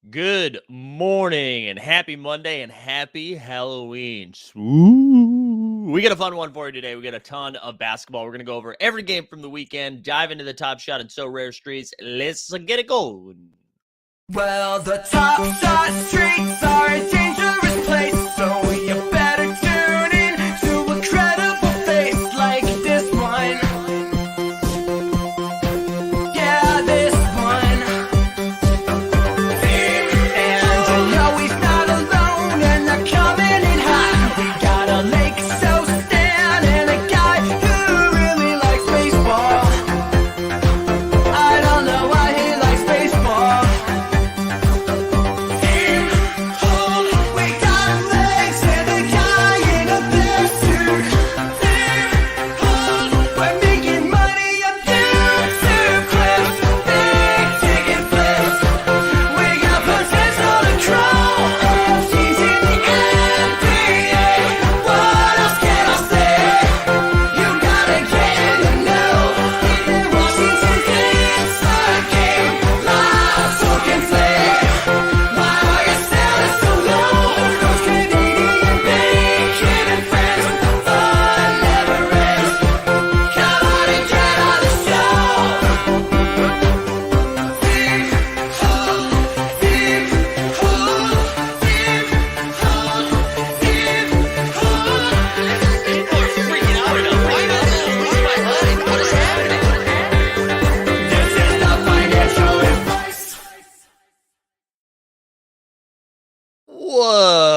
Good morning and happy Monday and happy Halloween. Swoo. We got a fun one for you today. We got a ton of basketball. We're going to go over every game from the weekend, dive into the top shot and Sorare streets. Let's get it going. Well, the top shot streets are a dangerous place, so you better tune in to a credible face like this one. Yeah, this one. And you know he's not alone, and they're coming in hot. We got a Lake so Stan and a guy who really likes baseball. I don't know why he likes baseball.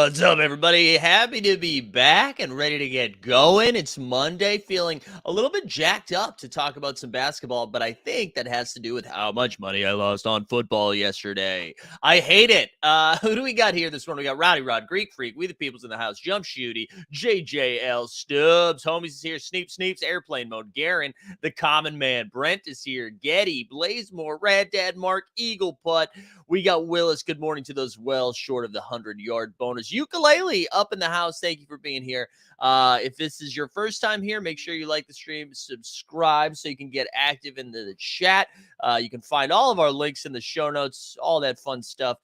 What's up, everybody? Happy to be back and ready to get going. It's Monday, feeling a little bit jacked up to talk about some basketball, but I think that has to do with how much money I lost on football yesterday. I hate it. Who do we got here this morning? We got Rowdy Rod, Greek Freak, We the People's in the House, Jump Shooty, JJL Stubbs, Homies is here, Sneeps, Airplane Mode, Garen, the Common Man, Brent is here, Getty, Blazemore, Rad Dad, Mark, Eagle Putt. We got Willis. Good morning to those well short of the 100-yard bonus. Ukulele up in the house. Thank you for being here. If this is your first time here, make sure you like the stream, subscribe so you can get active in the chat. You can find all of our links in the show notes, all that fun stuff.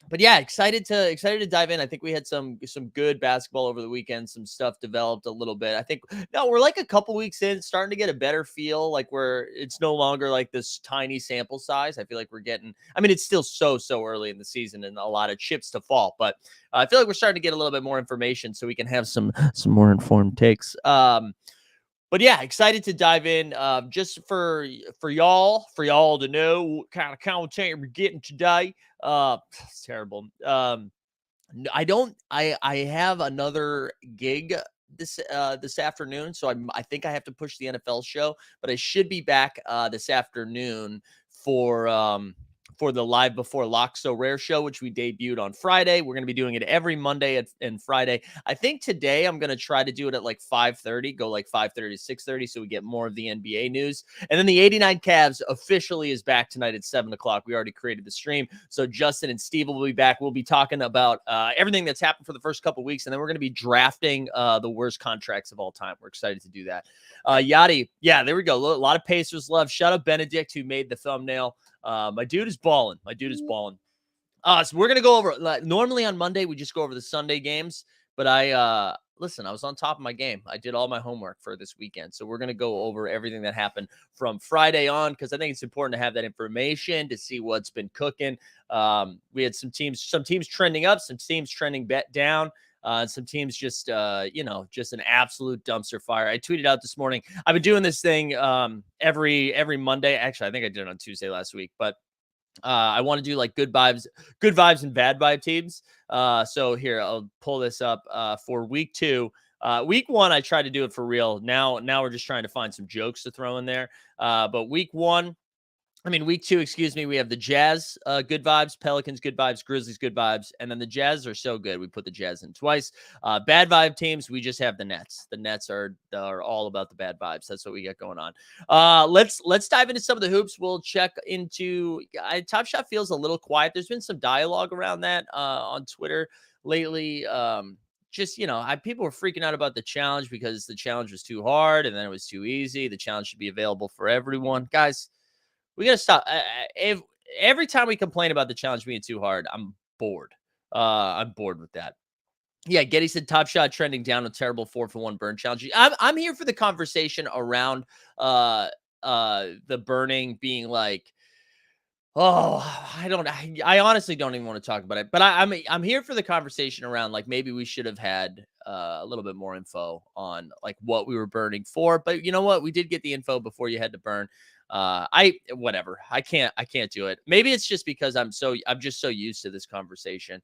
But yeah, excited to dive in. I think we had some good basketball over the weekend. Some stuff developed a little bit. I think we're like a couple weeks in, starting to get a better feel. Like it's no longer like this tiny sample size. I feel like we're getting. I mean, it's still so early in the season and a lot of chips to fall. But I feel like we're starting to get a little bit more information, so we can have some more informed takes. But yeah, excited to dive in. Just for y'all to know what kind of content we're getting today. It's terrible. I have another gig this afternoon, so I think I have to push the NFL show, but I should be back this afternoon for the Live Before Lock So Rare show, which we debuted on Friday. We're going to be doing it every Monday and Friday. I think today I'm going to try to do it at like 5:30, go like 5:30 to 6:30, so we get more of the NBA news. And then the 89 Cavs officially is back tonight at 7 o'clock. We already created the stream, so Justin and Steve will be back. We'll be talking about everything that's happened for the first couple weeks, and then we're going to be drafting the worst contracts of all time. We're excited to do that. Yachty, yeah, there we go. A lot of Pacers love. Shout out Benedict, who made the thumbnail. My dude is balling. So we're gonna go over. Normally on Monday we just go over the Sunday games, but I was on top of my game. I did all my homework for this weekend, so we're gonna go over everything that happened from Friday on, because I think it's important to have that information to see what's been cooking. We had some teams trending up, some teams trending down. Some teams just an absolute dumpster fire. I tweeted out this morning. I've been doing this thing every Monday. Actually, I think I did it on Tuesday last week, but I want to do like good vibes and bad vibe teams. So here, I'll pull this up for week 2. Week 1, I tried to do it for real. Now we're just trying to find some jokes to throw in there. But week 2, excuse me, we have the Jazz, good vibes, Pelicans, good vibes, Grizzlies, good vibes, and then the Jazz are so good, we put the Jazz in twice. Bad vibe teams, we just have the Nets. The Nets are all about the bad vibes. That's what we got going on. Let's dive into some of the hoops. We'll check into Top Shot feels a little quiet. There's been some dialogue around that on Twitter lately. People were freaking out about the challenge because the challenge was too hard and then it was too easy. The challenge should be available for everyone. Guys, we got to stop. every time we complain about the challenge being too hard, I'm bored. I'm bored with that. Yeah, Getty said Top Shot trending down a terrible 4-for-1 burn challenge. I'm here for the conversation around the burning being like, oh, I honestly don't even want to talk about it. But I'm here for the conversation around like maybe we should have had a little bit more info on like what we were burning for. But you know what? We did get the info before you had to burn. Whatever. I can't do it. Maybe it's just because I'm just so used to this conversation.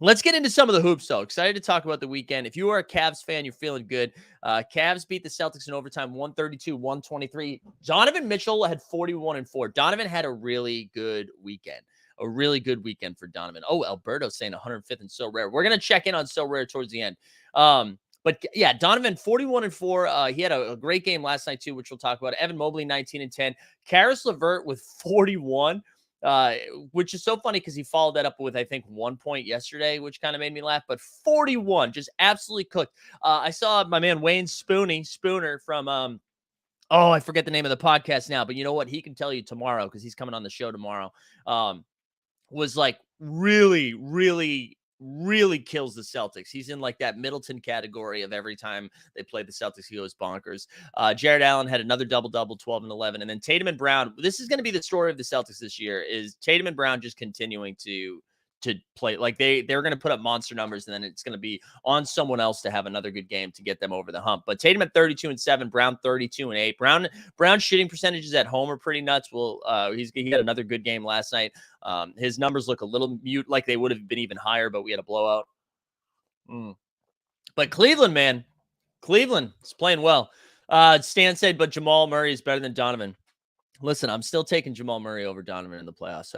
Let's get into some of the hoops, though. Excited to talk about the weekend. If you are a Cavs fan, you're feeling good. Cavs beat the Celtics in overtime, 132-123. Donovan Mitchell had 41-4. Donovan had a really good weekend. A really good weekend for Donovan. Oh, Alberto's saying 105th and Sorare. We're going to check in on Sorare towards the end. But yeah, Donovan 41-4. He had a great game last night, too, which we'll talk about. Evan Mobley, 19-10. Karis LeVert with 41. Which is so funny because he followed that up with, I think, 1 point yesterday, which kind of made me laugh. But 41, just absolutely cooked. I saw my man Wayne Spooner from, I forget the name of the podcast now, but you know what? He can tell you tomorrow because he's coming on the show tomorrow. Was like really, really, really kills the Celtics. He's in like that Middleton category of every time they play the Celtics, he goes bonkers. Jared Allen had another double-double, 12 and 11. And then Tatum and Brown, this is going to be the story of the Celtics this year, is Tatum and Brown just continuing to play. Like they're going to put up monster numbers, and then it's going to be on someone else to have another good game to get them over the hump. But Tatum at 32-7, Brown 32-8. Brown's shooting percentages at home are pretty nuts. Well, he had another good game last night. His numbers look a little mute, like they would have been even higher, but we had a blowout. But Cleveland, man, Cleveland is playing well. Stan said, but Jamal Murray is better than Donovan. Listen, I'm still taking Jamal Murray over Donovan in the playoffs.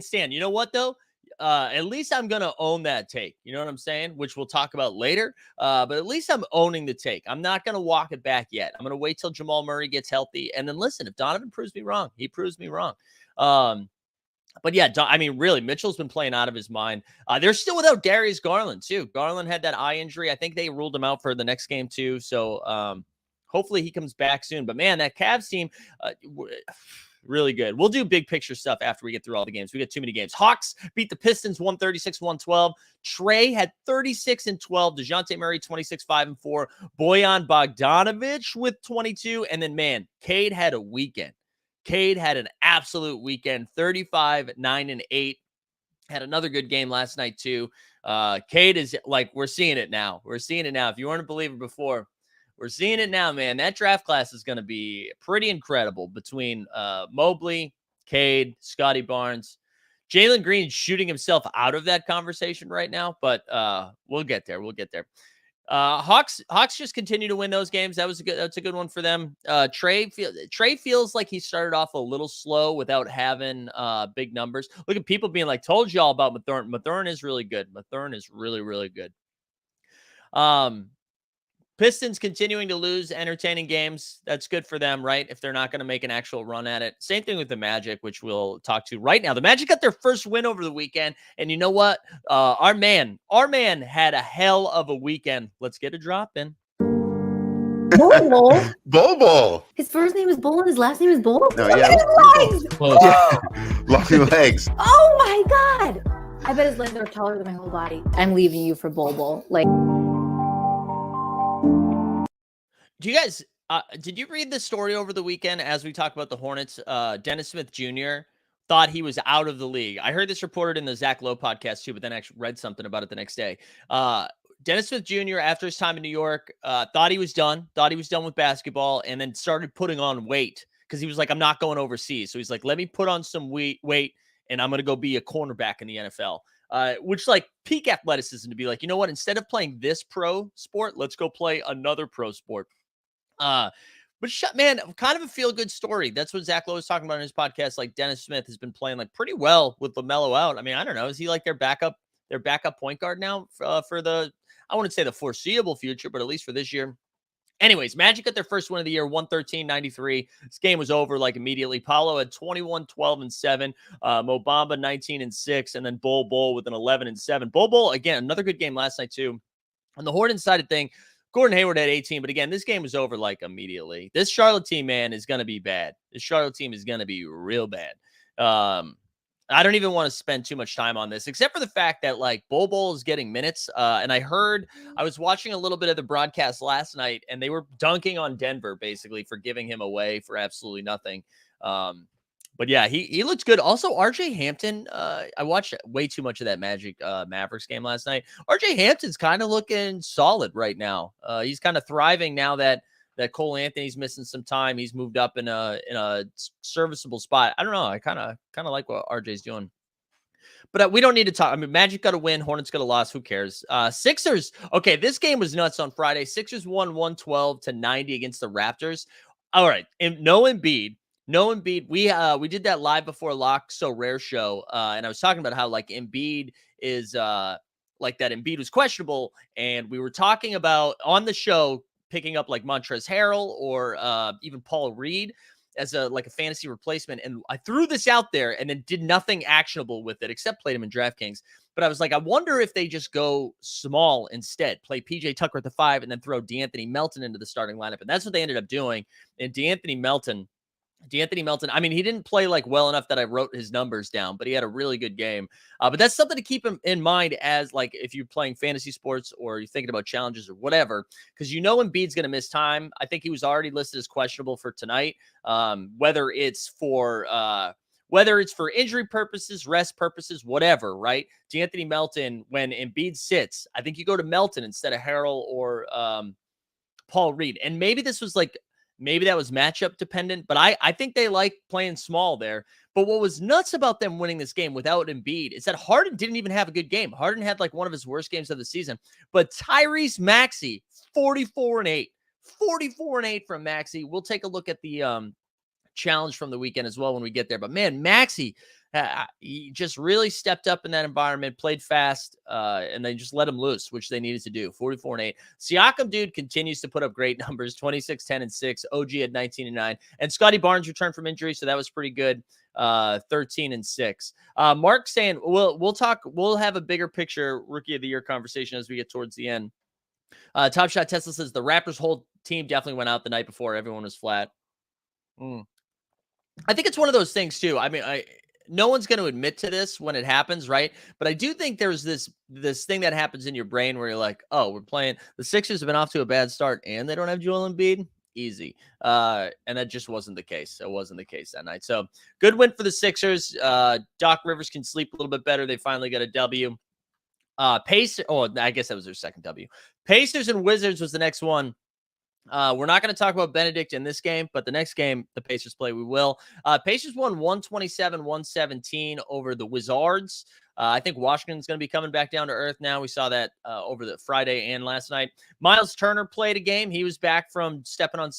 Stan, you know what though? At least I'm going to own that take. You know what I'm saying? Which we'll talk about later. But at least I'm owning the take. I'm not going to walk it back yet. I'm going to wait till Jamal Murray gets healthy. And then listen, if Donovan proves me wrong, he proves me wrong. But yeah, really, Mitchell's been playing out of his mind. They're still without Darius Garland, too. Garland had that eye injury. I think they ruled him out for the next game, too. So hopefully he comes back soon. But man, that Cavs team, really good. We'll do big picture stuff after we get through all the games. We got too many games. Hawks beat the Pistons 136-112. Trey had 36-12. DeJounte Murray 26-5-4. Bojan Bogdanovic with 22. And then, man, Cade had a weekend. Cade had an absolute weekend, 35-9-8. Had another good game last night, too. Cade is like, we're seeing it now. We're seeing it now. If you weren't a believer before, we're seeing it now, man. That draft class is going to be pretty incredible between Mobley, Cade, Scotty Barnes. Jalen Green shooting himself out of that conversation right now, but we'll get there. We'll get there. Hawks just continue to win those games. That's a good one for them. Trey feels like he started off a little slow without having big numbers. Look at people being like, told y'all about Mathurin. Mathurin is really good. Mathurin is really, really good. Pistons continuing to lose entertaining games. That's good for them, right? If they're not going to make an actual run at it. Same thing with the Magic, which we'll talk to right now. The Magic got their first win over the weekend. And you know what? Our man had a hell of a weekend. Let's get a drop in. Bull. Bobo. His first name is Bull and his last name is Bull. No, yeah. His legs. Long legs. Oh my God. I bet his legs are taller than my whole body. I'm leaving you for Bull. Like. Do you guys, did you read the story over the weekend as we talk about the Hornets? Dennis Smith Jr. thought he was out of the league. I heard this reported in the Zach Lowe podcast too, but then I actually read something about it the next day. Dennis Smith Jr., after his time in New York, thought he was done with basketball, and then started putting on weight because he was like, I'm not going overseas. So he's like, let me put on some weight, and I'm going to go be a cornerback in the NFL. Which like peak athleticism to be like, you know what? Instead of playing this pro sport, let's go play another pro sport. Man, kind of a feel-good story. That's what Zach Lowe was talking about in his podcast. Like Dennis Smith has been playing like pretty well with LaMelo out. I mean, I don't know. Is he like their backup point guard now for the, I wouldn't say the foreseeable future, but at least for this year. Anyways, Magic got their first win of the year, 113-93. This game was over like immediately. Paolo had 21, 12, and 7. Mobamba 19 and 6, and then Bol with an 11 and 7. Bol again, another good game last night too. On the Hornets side of thing, Gordon Hayward had 18, but again, this game was over like immediately. This Charlotte team, man, is going to be bad. This Charlotte team is going to be real bad. I don't even want to spend too much time on this, except for the fact that like Bol is getting minutes. And I was watching a little bit of the broadcast last night, and they were dunking on Denver basically for giving him away for absolutely nothing. But yeah, he looks good. Also, RJ Hampton, I watched way too much of that Magic Mavericks game last night. RJ Hampton's kind of looking solid right now. He's kind of thriving now that Cole Anthony's missing some time. He's moved up in a serviceable spot. I don't know. I kind of like what RJ's doing. But we don't need to talk. I mean, Magic got a win. Hornets got a loss. Who cares? Sixers. Okay, this game was nuts on Friday. Sixers won 112-90 against the Raptors. All right, and no Embiid. No Embiid. We did that live before Lock So Rare show, and I was talking about how like Embiid is like that Embiid was questionable, and we were talking about on the show picking up like Montrezl Harrell or even Paul Reed as a fantasy replacement. And I threw this out there and then did nothing actionable with it except played him in DraftKings. But I was like, I wonder if they just go small instead, play PJ Tucker at the 5 and then throw De'Anthony Melton into the starting lineup. And that's what they ended up doing. And De'Anthony Melton, I mean, he didn't play like well enough that I wrote his numbers down, but he had a really good game. But that's something to keep in mind as like if you're playing fantasy sports or you're thinking about challenges or whatever, because you know Embiid's going to miss time. I think he was already listed as questionable for tonight. Whether it's for injury purposes, rest purposes, whatever, right? De'Anthony Melton, when Embiid sits, I think you go to Melton instead of Harrell or Paul Reed. And maybe that was matchup dependent, but I think they like playing small there. But what was nuts about them winning this game without Embiid is that Harden didn't even have a good game. Harden had like one of his worst games of the season. But Tyrese Maxey, 44-8. 44-8 from Maxey. We'll take a look at the challenge from the weekend as well when we get there. But man, Maxey, he just really stepped up in that environment, played fast, and they just let him loose, which they needed to do. 44-8. Siakam, dude, continues to put up great numbers. 26, 10, and 6. OG at 19 and 9. And Scotty Barnes returned from injury, so that was pretty good. 13 and 6. Mark saying we'll have a bigger picture rookie of the year conversation as we get towards the end. Top Shot Tesla says the Raptors whole team definitely went out the night before. Everyone was flat. I think it's one of those things too. I mean, no one's going to admit to this when it happens, right? But I do think there's this thing that happens in your brain where you're like, oh, we're playing. The Sixers have been off to a bad start and they don't have Joel Embiid. Easy. And that just wasn't the case. It wasn't the case that night. So good win for the Sixers. Doc Rivers can sleep a little bit better. They finally got a W. Pacers. Oh, I guess that was their second W. Pacers and Wizards was the next one. We're not going to talk about Benedict in this game, but the next game the Pacers play, we will. Pacers won 127-117 over the Wizards. I think Washington's going to be coming back down to earth now. We saw that over the Friday and last night. Miles Turner played a game. He was back from stepping on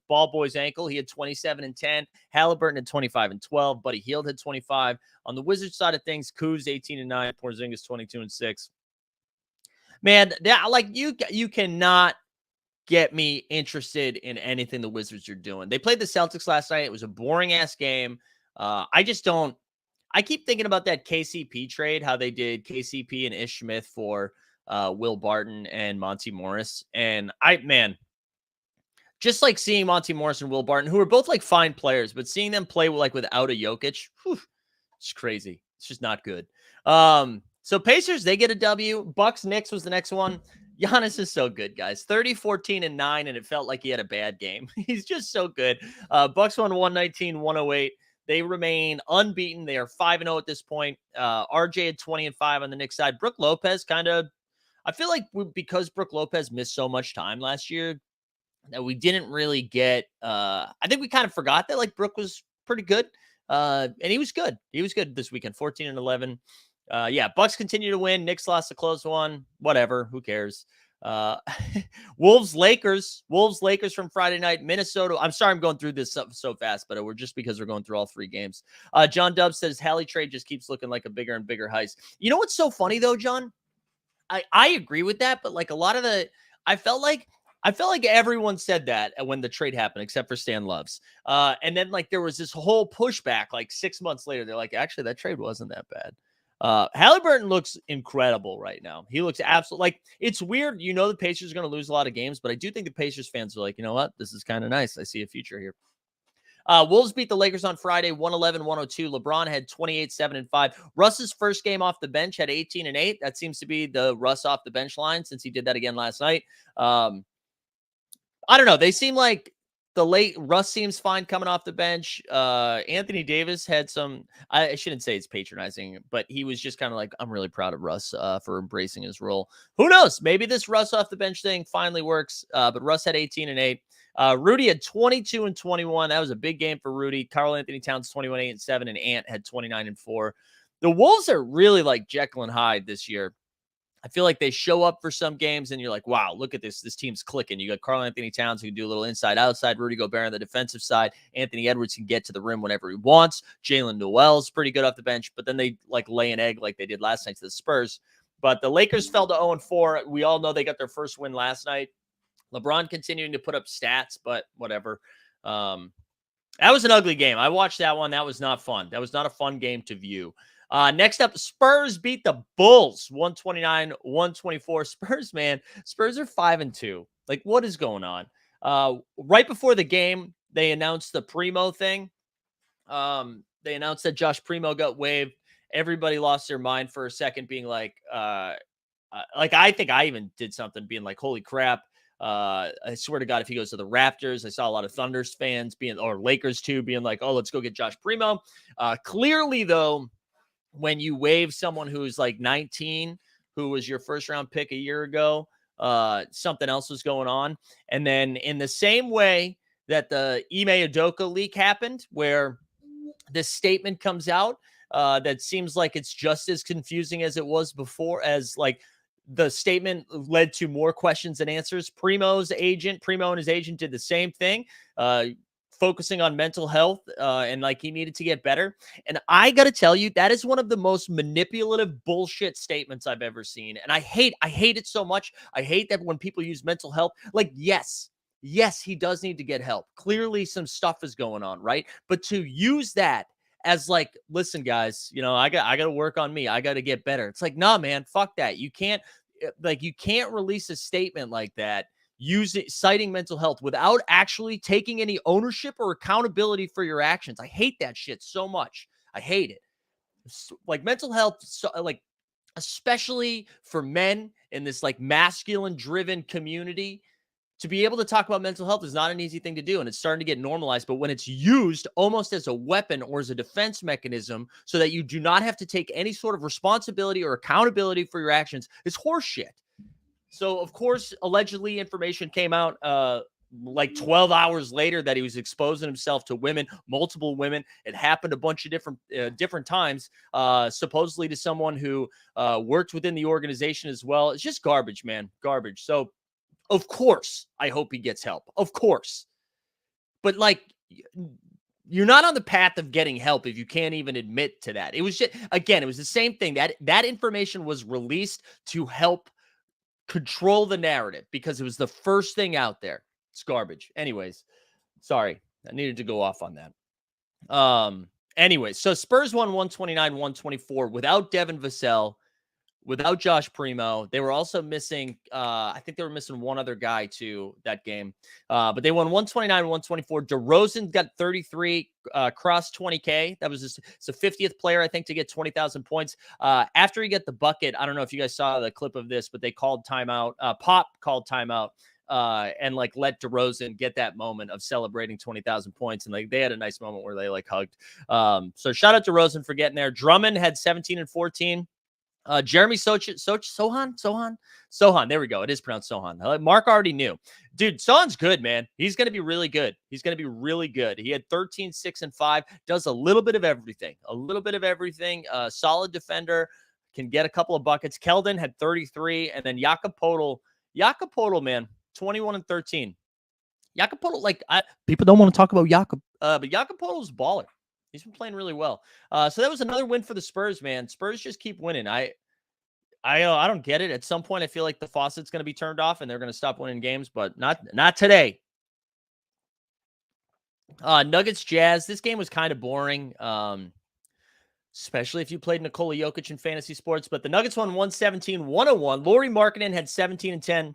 Ball Boy's ankle. He had 27 and 10. Halliburton had 25 and 12. Buddy Hield had 25. On the Wizards side of things, Kuz 18 and 9. Porzingis 22 and 6. Man, that like you cannot get me interested in anything the Wizards are doing. They played the Celtics last night. It was a boring ass game. I keep thinking about that KCP trade, how they did KCP and Ish Smith for Will Barton and Monty Morris. And just like seeing Monty Morris and Will Barton, who are both like fine players, but seeing them play like without a Jokic, it's crazy. It's just not good. So Pacers, they get a W. Bucks Knicks was the next one. Giannis is so good, guys. 30, 14, and 9, and it felt like he had a bad game. He's just so good. Bucks won 119-108. They remain unbeaten. They are 5-0 at this point. RJ had 20 and 5 on the Knicks side. Brook Lopez I feel like because Brook Lopez missed so much time last year that we didn't really get, I think we kind of forgot that like Brook was pretty good. And he was good. He was good this weekend, 14 and 11. Bucks continue to win. Knicks lost a close one. Whatever. Who cares? Wolves Lakers from Friday night. Minnesota. I'm sorry I'm going through this so fast, but we're just because we're going through all three games. John Dubs says Hallie trade just keeps looking like a bigger and bigger heist. You know what's so funny though, John? I agree with that, but like a lot of I felt like everyone said that when the trade happened, except for Stan Loves. And then like there was this whole pushback like 6 months later. They're like, actually, that trade wasn't that bad. Halliburton looks incredible right now. He looks absolutely like it's weird. You know, the Pacers are going to lose a lot of games, but I do think the Pacers fans are like, you know what? This is kind of nice. I see a future here. Wolves beat the Lakers on Friday, 111-102. LeBron had 28, 7, and 5. Russ's first game off the bench had 18 and 8. That seems to be the Russ off the bench line since he did that again last night. I don't know. They seem like Russ seems fine coming off the bench. Anthony Davis had some, I shouldn't say it's patronizing, but he was just kind of like, I'm really proud of Russ for embracing his role. Who knows? Maybe this Russ off the bench thing finally works. But Russ had 18 and 8. Rudy had 22 and 21. That was a big game for Rudy. Karl Anthony Towns, 21, 8 and 7. And Ant had 29 and 4. The Wolves are really like Jekyll and Hyde this year. I feel like they show up for some games and you're like, wow, look at this. This team's clicking. You got Karl Anthony Towns who can do a little inside outside. Rudy Gobert on the defensive side. Anthony Edwards can get to the rim whenever he wants. Jalen Noel's pretty good off the bench, but then they like lay an egg like they did last night to the Spurs. But the Lakers fell to 0-4. We all know they got their first win last night. LeBron continuing to put up stats, but whatever. That was an ugly game. I watched that one. That was not fun. That was not a fun game to view. Next up, Spurs beat the Bulls 129-124. Spurs, man. Spurs are 5-2. Like, what is going on? Right before the game, they announced the Primo thing. They announced that Josh Primo got waived. Everybody lost their mind for a second, being like I think I even did something being like, holy crap. I swear to God, if he goes to the Raptors, I saw a lot of Thunders fans or Lakers too, being like, oh, let's go get Josh Primo. Clearly, though, when you waive someone who's like 19, who was your first round pick a year ago, something else was going on. And then in the same way that the Ime Udoka leak happened, where this statement comes out that seems like it's just as confusing as it was before, as like the statement led to more questions than answers. Primo and his agent did the same thing. Focusing on mental health and like he needed to get better. And I got to tell you, that is one of the most manipulative bullshit statements I've ever seen. And I hate it so much. I hate that when people use mental health, like, yes, he does need to get help. Clearly some stuff is going on, right? But to use that as like, listen, guys, I got to work on me. I got to get better. It's like, nah, man, fuck that. You can't release a statement like that citing mental health without actually taking any ownership or accountability for your actions. I hate that shit so much. I hate it. Like mental health, like especially for men in this like masculine driven community, to be able to talk about mental health is not an easy thing to do. And it's starting to get normalized. But when it's used almost as a weapon or as a defense mechanism so that you do not have to take any sort of responsibility or accountability for your actions, it's horseshit. So, of course, allegedly information came out like 12 hours later that he was exposing himself to women, multiple women. It happened a bunch of different times, supposedly to someone who worked within the organization as well. It's just garbage, man. Garbage. So, of course, I hope he gets help. Of course. But, like, you're not on the path of getting help if you can't even admit to that. It was just, again, it was the same thing. That information was released to help control the narrative because it was the first thing out there. It's garbage. Anyways, sorry. I needed to go off on that. Anyways, so Spurs won 129-124 without Devin Vassell, without Josh Primo. They were also missing, I think they were missing one other guy too that game. But they won 129-124. DeRozan got 33, crossed 20K. That was it's the 50th player, I think, to get 20,000 points. After he got the bucket, I don't know if you guys saw the clip of this, but they called timeout. Pop called timeout. And like let DeRozan get that moment of celebrating 20,000 points. And like they had a nice moment where they like hugged. So shout out to DeRozan for getting there. Drummond had 17 and 14. Jeremy Sohan. There we go. It is pronounced Sohan. Mark already knew. Dude, Sohan's good, man. He's going to be really good. He had 13, 6, and 5. Does a little bit of everything. Solid defender. Can get a couple of buckets. Keldon had 33. And then Jakob Poeltl, man, 21 and 13. Jakob Poeltl, like, people don't want to talk about Jakob. But Jakob Poeltl's a baller. He's been playing really well. So that was another win for the Spurs, man. Spurs just keep winning. I don't get it. At some point, I feel like the faucet's going to be turned off and they're going to stop winning games, but not today. Nuggets Jazz. This game was kind of boring, especially if you played Nikola Jokic in fantasy sports. But the Nuggets won 117-101. Lauri Markkanen had 17 and 10.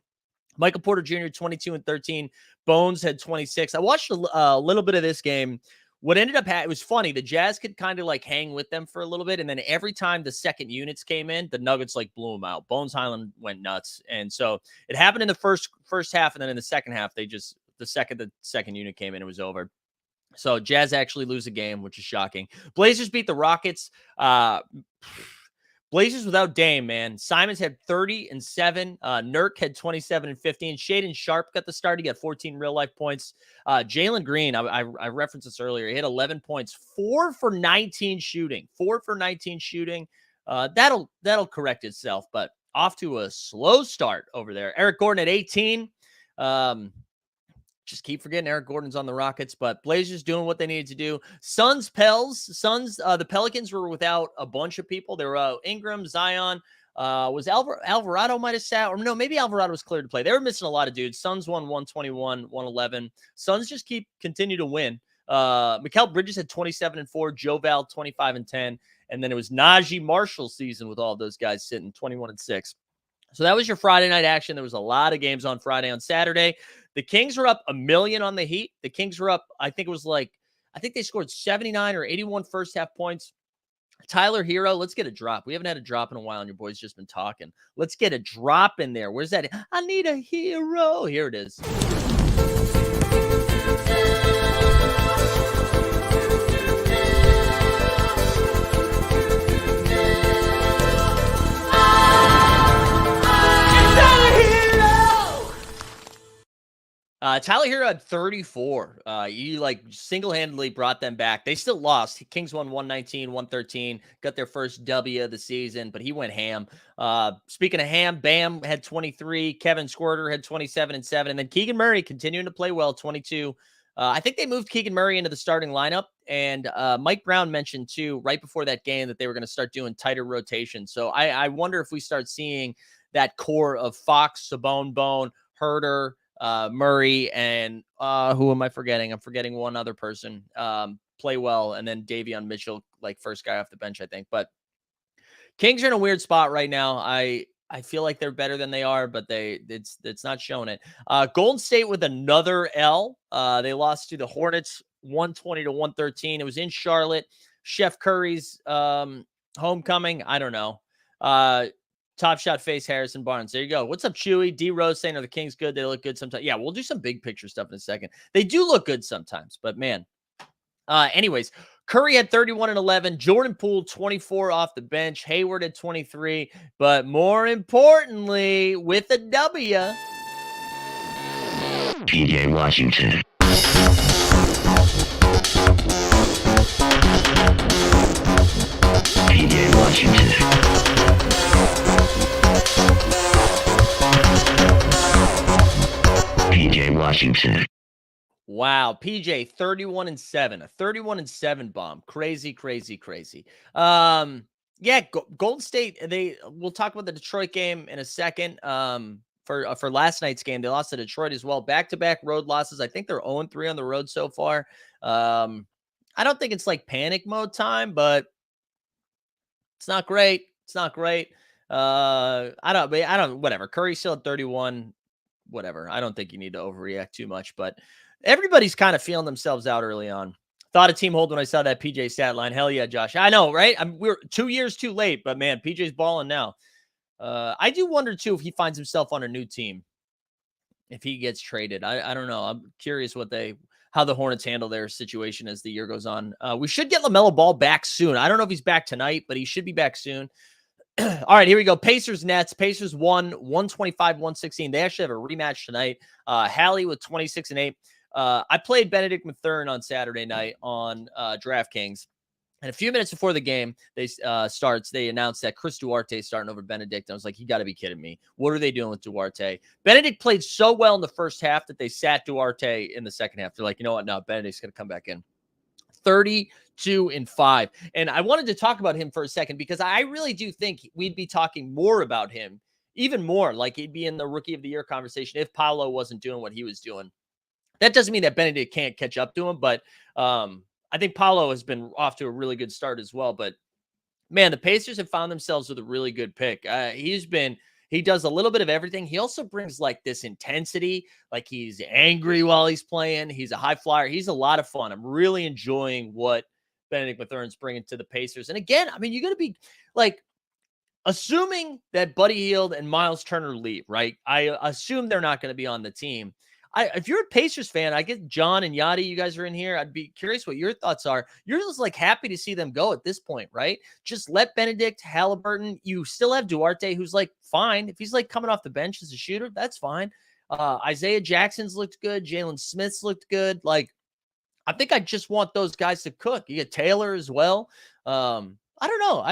Michael Porter Jr., 22 and 13. Bones had 26. I watched a little bit of this game. What ended up it was funny. The Jazz could kind of like hang with them for a little bit, and then every time the second units came in, the Nuggets like blew them out. Bones Highland went nuts, and so it happened in the first half, and then in the second half, the second unit came in, it was over. So Jazz actually lose a game, which is shocking. Blazers beat the Rockets. Blazers without Dame, man. Simons had 30 and 7. Nurk had 27 and 15. Shaden Sharp got the start. He got 14 real life points. Jalen Green, I referenced this earlier. He had 11 points, 4 for 19 shooting. 4 for 19 shooting. That'll correct itself, but off to a slow start over there. Eric Gordon at 18. Just keep forgetting Eric Gordon's on the Rockets, but Blazers doing what they needed to do. Suns, the Pelicans were without a bunch of people. There were Ingram, Zion. Was Alvarado might have sat, or no, maybe Alvarado was cleared to play. They were missing a lot of dudes. Suns won 121, 111. Suns just continue to win. Mikal Bridges had 27 and 4. Joe Val 25 and 10. And then it was Najee Marshall's season with all those guys sitting 21 and 6. So that was your Friday night action. There was a lot of games on Friday. On Saturday, the Kings were up 1 million on the Heat. The Kings were up, I think they scored 79 or 81 first half points. Tyler Hero, let's get a drop. We haven't had a drop in a while, and your boy's just been talking. Let's get a drop in there. Where's that? I need a hero. Here it is. Tyler Hero had 34. He like single-handedly brought them back. They still lost. Kings won 119, 113, got their first W of the season, but he went ham. Speaking of ham, Bam had 23. Kevin Squirter had 27 and 7. And then Keegan Murray continuing to play well, 22. I think they moved Keegan Murray into the starting lineup. And Mike Brown mentioned, too, right before that game that they were going to start doing tighter rotation. So I wonder if we start seeing that core of Fox, Sabone, Bone, Herter, Murray, and who am I forgetting? I'm forgetting one other person. Play well, and then Davion Mitchell, like first guy off the bench, I think. But Kings are in a weird spot right now. I feel like they're better than they are, but it's not showing it. Golden State with another L. They lost to the Hornets 120 to 113. It was in Charlotte. Chef Curry's homecoming. I don't know. Top Shot face Harrison Barnes. There you go. What's up, Chewy? D Rose saying, are the Kings good? They look good sometimes. Yeah, we'll do some big picture stuff in a second. They do look good sometimes, but man. Anyways, Curry had 31 and 11. Jordan Poole, 24 off the bench. Hayward at 23. But more importantly, with a W, PJ Washington. PJ Washington. PJ Washington. Wow, PJ 31 and 7, a 31 and 7 bomb. Crazy. Yeah, Golden State, we'll talk about the Detroit game in a second. For last night's game, they lost to Detroit as well. Back-to-back road losses. I think they're 0-3 on the road so far. I don't think it's like panic mode time, but it's not great. Whatever. Curry's still at 31. Whatever. I don't think you need to overreact too much, but everybody's kind of feeling themselves out early on. Thought a team hold when I saw that PJ stat line. Hell yeah, Josh. I know, right? We're 2 years too late, but man, PJ's balling now. I do wonder too if he finds himself on a new team, if he gets traded. I don't know. I'm curious how the Hornets handle their situation as the year goes on. We should get LaMelo Ball back soon. I don't know if he's back tonight, but he should be back soon. All right, here we go. Pacers Nets. Pacers won 125-116. They actually have a rematch tonight. Hallie with 26 and 8. I played Benedict Mathurin on Saturday night on DraftKings. And a few minutes before the game starts, they announced that Chris Duarte is starting over Benedict. I was like, you got to be kidding me. What are they doing with Duarte? Benedict played so well in the first half that they sat Duarte in the second half. They're like, you know what? No, Benedict's going to come back in. 32 and 5. And I wanted to talk about him for a second because I really do think we'd be talking more about him, even more, like he'd be in the Rookie of the Year conversation if Paolo wasn't doing what he was doing. That doesn't mean that Benedict can't catch up to him, but I think Paolo has been off to a really good start as well. But man, the Pacers have found themselves with a really good pick. He's been He does a little bit of everything. He also brings like this intensity, like he's angry while he's playing. He's a high flyer. He's a lot of fun. I'm really enjoying what Benedict Mathurin's bringing to the Pacers. And again, I mean, you're going to be like, assuming that Buddy Hield and Miles Turner leave, right? I assume they're not going to be on the team. If you're a Pacers fan, I get John and Yadi, you guys are in here. I'd be curious what your thoughts are. You're just like happy to see them go at this point, right? Just let Benedict, Halliburton. You still have Duarte, who's like fine. If he's like coming off the bench as a shooter, that's fine. Isaiah Jackson's looked good. Jalen Smith's looked good. Like, I think I just want those guys to cook. You get Taylor as well. I don't know.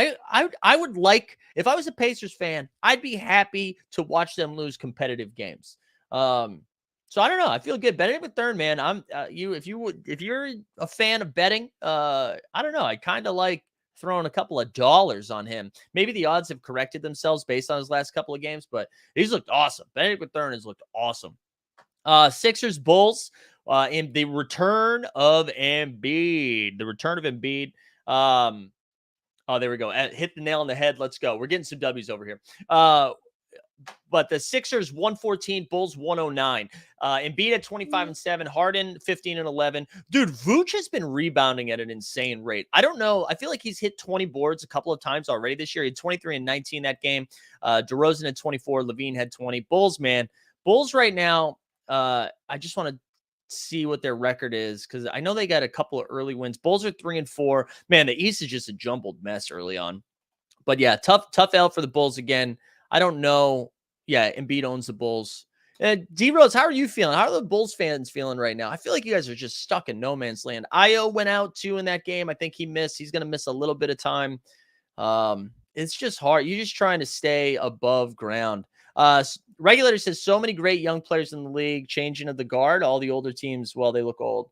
I would like, if I was a Pacers fan, I'd be happy to watch them lose competitive games. So I don't know. I feel good. Betting with Thurn, man. If you're a fan of betting, I don't know. I kind of like throwing a couple of dollars on him. Maybe the odds have corrected themselves based on his last couple of games, but he's looked awesome. Benedict with Thurn has looked awesome. Sixers Bulls. In the return of Embiid. Oh, there we go. Hit the nail on the head. Let's go. We're getting some W's over here. But the Sixers 114, Bulls 109. Embiid at 25 and 7, Harden 15 and 11. Dude, Vooch has been rebounding at an insane rate. I don't know. I feel like he's hit 20 boards a couple of times already this year. He had 23 and 19 that game. DeRozan had 24. Levine had 20. Bulls, man. Bulls right now, I just want to see what their record is because I know they got a couple of early wins. Bulls are 3-4. Man, the East is just a jumbled mess early on. But yeah, tough L for the Bulls again. I don't know. Yeah, Embiid owns the Bulls. D-Rose, how are you feeling? How are the Bulls fans feeling right now? I feel like you guys are just stuck in no man's land. Io went out too in that game. I think he missed. He's going to miss a little bit of time. It's just hard. You're just trying to stay above ground. Regulator says so many great young players in the league, changing of the guard. All the older teams, well, they look old.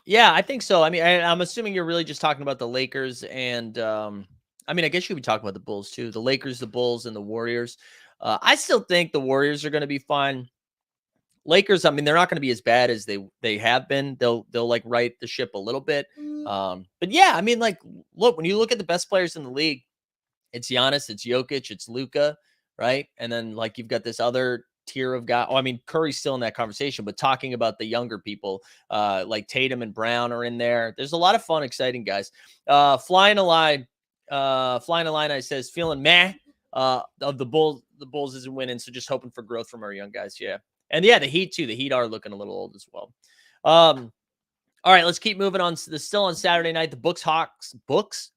Yeah, I think so. I mean, I'm assuming you're really just talking about the Lakers and, I mean, I guess you could be talking about the Bulls too. The Lakers, the Bulls, and the Warriors. I still think the Warriors are going to be fine. Lakers, I mean, they're not going to be as bad as they have been. They'll like right the ship a little bit. But yeah, I mean, like, look, when you look at the best players in the league, it's Giannis, it's Jokic, it's Luka, right? And then like you've got this other tier of guys. Oh, I mean, Curry's still in that conversation, but talking about the younger people, like Tatum and Brown are in there. There's a lot of fun, exciting guys. Flying Illini says feeling meh of the Bulls. The Bulls isn't winning, so just hoping for growth from our young guys. Yeah, and yeah, the Heat too. The Heat are looking a little old as well. All right, let's keep moving on. Still on Saturday night, the Bucks Hawks. Bucks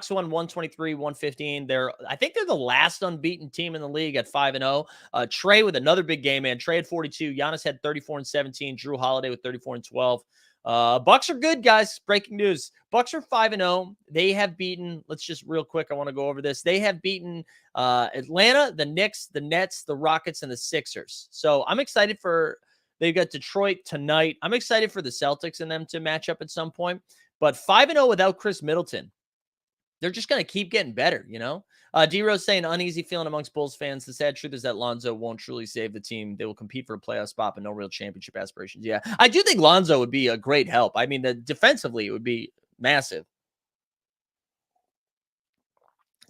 won 123-115. I think they're the last unbeaten team in the league at 5-0. Trey with another big game, man. Trey had 42. Giannis had 34 and 17. Drew Holiday with 34 and 12. Bucks are good, guys. Breaking news. Bucks are 5-0. They have beaten, let's just real quick, I want to go over this. They have beaten Atlanta, the Knicks, the Nets, the Rockets, and the Sixers. So I'm excited they've got Detroit tonight. I'm excited for the Celtics and them to match up at some point. But 5-0 without Chris Middleton, they're just going to keep getting better, you know? D-Rose saying uneasy feeling amongst Bulls fans. The sad truth is that Lonzo won't truly save the team. They will compete for a playoff spot, but no real championship aspirations. Yeah, I do think Lonzo would be a great help. I mean, defensively, it would be massive.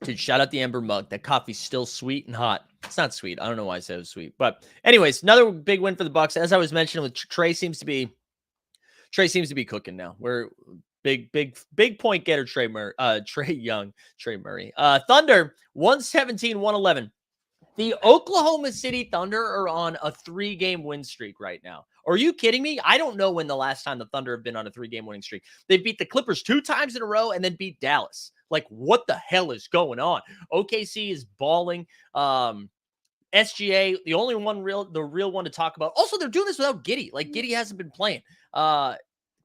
Dude, shout out the Ember mug. That coffee's still sweet and hot. It's not sweet. I don't know why I said it was sweet. But anyways, another big win for the Bucks. As I was mentioning, with Trey seems to be cooking now. We're big point getter Trey Murray. Thunder 117-111. The Oklahoma City Thunder are on a 3-game win streak right now. Are you kidding me? I don't know when the last time the Thunder have been on a 3-game winning streak. They beat the Clippers 2 times in a row and then beat Dallas. Like, what the hell is going on? OKC is balling. SGA, the real one to talk about. Also, they're doing this without Giddey. Like, Giddey hasn't been playing.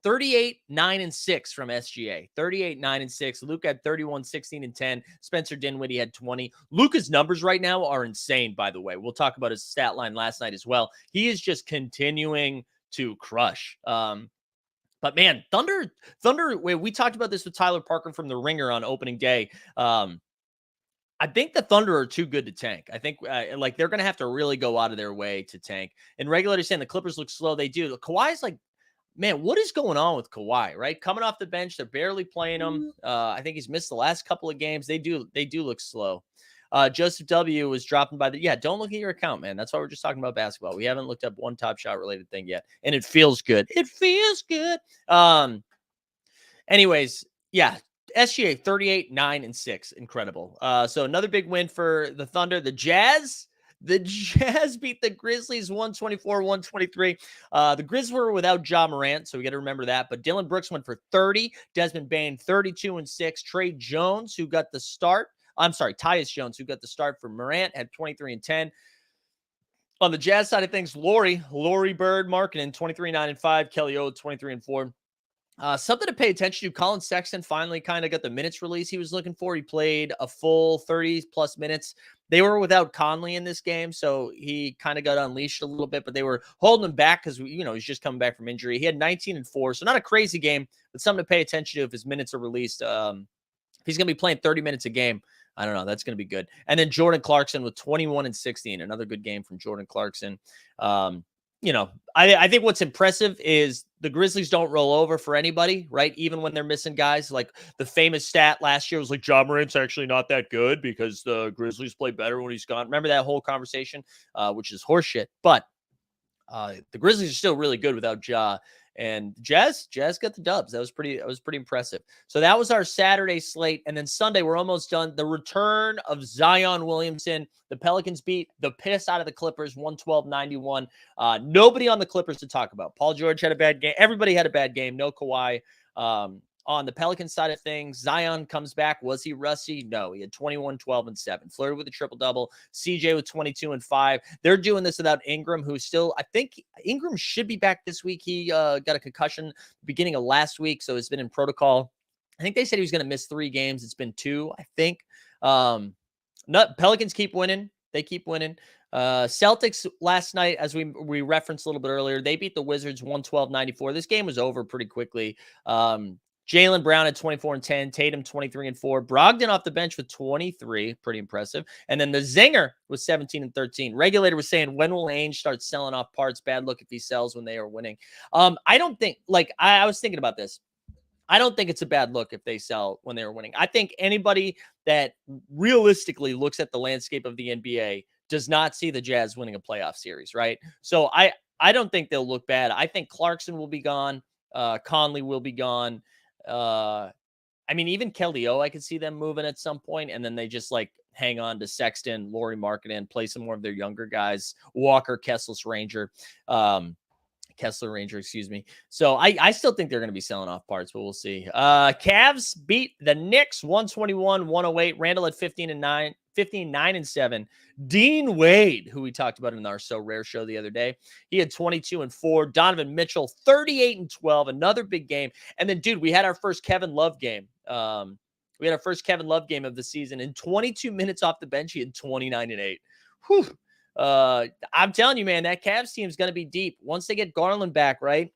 38, 9, and 6 from SGA. 38, 9, and 6. Luke had 31, 16, and 10. Spencer Dinwiddie had 20. Luka's numbers right now are insane, by the way. We'll talk about his stat line last night as well. He is just continuing to crush. But man, Thunder, we talked about this with Tyler Parker from The Ringer on opening day. I think the Thunder are too good to tank. I think like they're going to have to really go out of their way to tank. And regulators saying the Clippers look slow. They do. Kawhi's like, man, what is going on with Kawhi, right? Coming off the bench, they're barely playing him. I think he's missed the last couple of games. They do look slow. Joseph W was dropping by don't look at your account, man. That's why we're just talking about basketball. We haven't looked up one Top Shot related thing yet, and it feels good. It feels good. Anyways, yeah, SGA 38, 9, and 6. Incredible. So another big win for the Thunder. The Jazz beat the Grizzlies 124-123. The Grizz were without Ja Morant, so we got to remember that. But Dylan Brooks went for 30. Desmond Bane 32 and 6. Trey Jones, who got the start. Tyus Jones, who got the start for Morant, had 23 and 10. On the Jazz side of things, Laurie Bird Markkanen 23, 9 and 5. Kelly O 23 and 4. Something to pay attention to. Colin Sexton finally kind of got the minutes release he was looking for. He played a full 30 plus minutes. They were without Conley in this game, so he kind of got unleashed a little bit, but they were holding him back because, he's just coming back from injury. He had 19 and 4, so not a crazy game, but something to pay attention to if his minutes are released. If he's going to be playing 30 minutes a game, I don't know. That's going to be good. And then Jordan Clarkson with 21 and 16, another good game from Jordan Clarkson. I think what's impressive is the Grizzlies don't roll over for anybody, right? Even when they're missing guys. Like the famous stat last year was like, Ja Morant's actually not that good because the Grizzlies play better when he's gone. Remember that whole conversation, which is horseshit. But the Grizzlies are still really good without Ja. And Jazz got the dubs. That was pretty impressive. So that was our Saturday slate. And then Sunday, we're almost done. The return of Zion Williamson. The Pelicans beat the piss out of the Clippers 112-91. Nobody on the Clippers to talk about. Paul George had a bad game. Everybody had a bad game. No Kawhi. On the Pelicans side of things, Zion comes back. Was he rusty? No. He had 21, 12, and 7. Flirted with a triple-double. CJ with 22 and 5. They're doing this without Ingram, who's still, I think Ingram should be back this week. He got a concussion beginning of last week, so it's been in protocol. I think they said he was going to miss 3 games. It's been 2, I think. Pelicans keep winning. They keep winning. Celtics last night, as we referenced a little bit earlier, they beat the Wizards 112-94. This game was over pretty quickly. Jaylen Brown at 24 and 10, Tatum 23 and 4, Brogdon off the bench with 23, pretty impressive. And then the Zinger was 17 and 13. Regulator was saying, when will Ainge start selling off parts? Bad look if he sells when they are winning. I don't think, I was thinking about this. I don't think it's a bad look if they sell when they are winning. I think anybody that realistically looks at the landscape of the NBA does not see the Jazz winning a playoff series, right? So I don't think they'll look bad. I think Clarkson will be gone. Conley will be gone. Even Kelly O, I could see them moving at some point, and then they just hang on to Sexton, Lauri Markkanen, play some more of their younger guys, Walker, Kessler Ranger, excuse me. So I still think they're going to be selling off parts, but we'll see. Cavs beat the Knicks 121-108. Randall at 15, 9 and 7. Dean Wade, who we talked about in our So Rare show the other day, he had 22 and 4. Donovan Mitchell 38 and 12. Another big game. And then, dude, we had our first Kevin Love game. We had our first Kevin Love game of the season. In 22 minutes off the bench, he had 29 and 8. Whew. I'm telling you, man, that Cavs team is going to be deep once they get Garland back, right?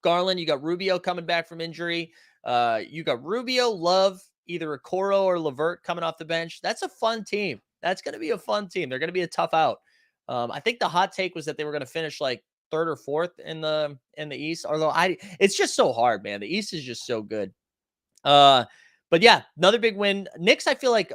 Garland, you got Rubio coming back from injury. You got Rubio, Love, either Okoro or LeVert coming off the bench. That's a fun team. That's going to be a fun team. They're going to be a tough out. I think the hot take was that they were going to finish 3rd or 4th in the East. Although it's just so hard, man. The East is just so good. But yeah, another big win. Knicks, I feel like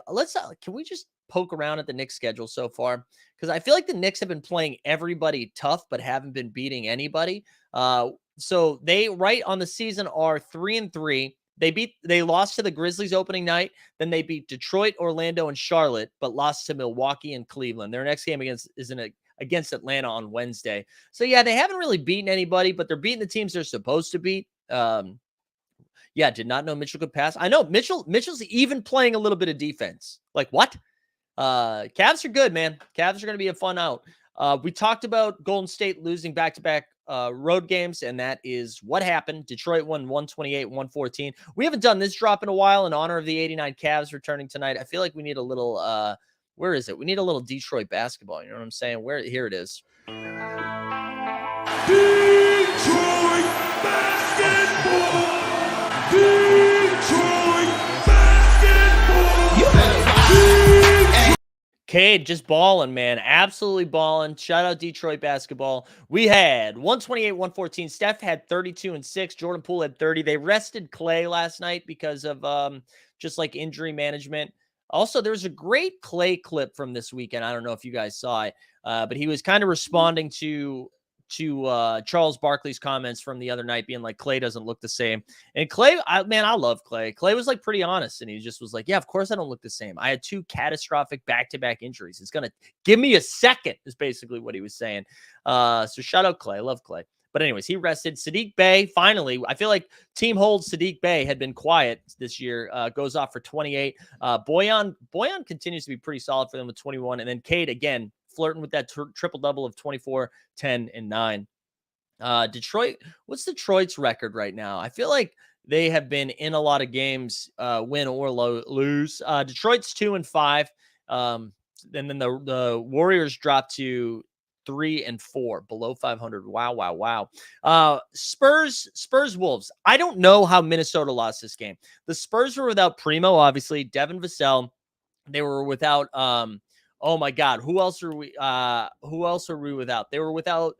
can we just poke around at the Knicks schedule so far? Because I feel like the Knicks have been playing everybody tough, but haven't been beating anybody. So they right on the season are 3-3. They lost to the Grizzlies opening night. Then they beat Detroit, Orlando, and Charlotte, but lost to Milwaukee and Cleveland. Their next game against Atlanta on Wednesday. So yeah, they haven't really beaten anybody, but they're beating the teams they're supposed to beat. Yeah, did not know Mitchell could pass. I know Mitchell's even playing a little bit of defense. What? Cavs are good, man. Cavs are going to be a fun out. We talked about Golden State losing back-to-back road games, and that is what happened. Detroit won 128-114. We haven't done this drop in a while in honor of the 89 Cavs returning tonight. I feel like we need a little, where is it? We need a little Detroit basketball. You know what I'm saying? Here it is. Detroit basketball! Detroit basketball! Cade just balling, man. Absolutely balling. Shout out Detroit basketball. We had 128, 114. Steph had 32 and 6. Jordan Poole had 30. They rested Clay last night because of just like injury management. Also, there's a great Clay clip from this weekend. I don't know if you guys saw it, but he was kind of responding to Charles Barkley's comments from the other night, being like, Clay doesn't look the same. And Clay, I love Clay. Clay was like pretty honest, and he just was like, yeah, of course I don't look the same. I had 2 catastrophic back-to-back injuries. It's going to give me a second is basically what he was saying. So shout out Clay. I love Clay. But anyways, he rested. Sadiq Bey, finally, I feel like team holds Sadiq Bey had been quiet this year, goes off for 28. Boyan continues to be pretty solid for them with 21. And then Cade, again, flirting with that triple-double of 24, 10, and 9. Detroit, what's Detroit's record right now? I feel like they have been in a lot of games, win or lose. Detroit's 2-5. And then the Warriors dropped to 3-4, below 500. Wow. Spurs Wolves. I don't know how Minnesota lost this game. The Spurs were without Primo, obviously, Devin Vassell. They were without oh my God, who else are we without? They were without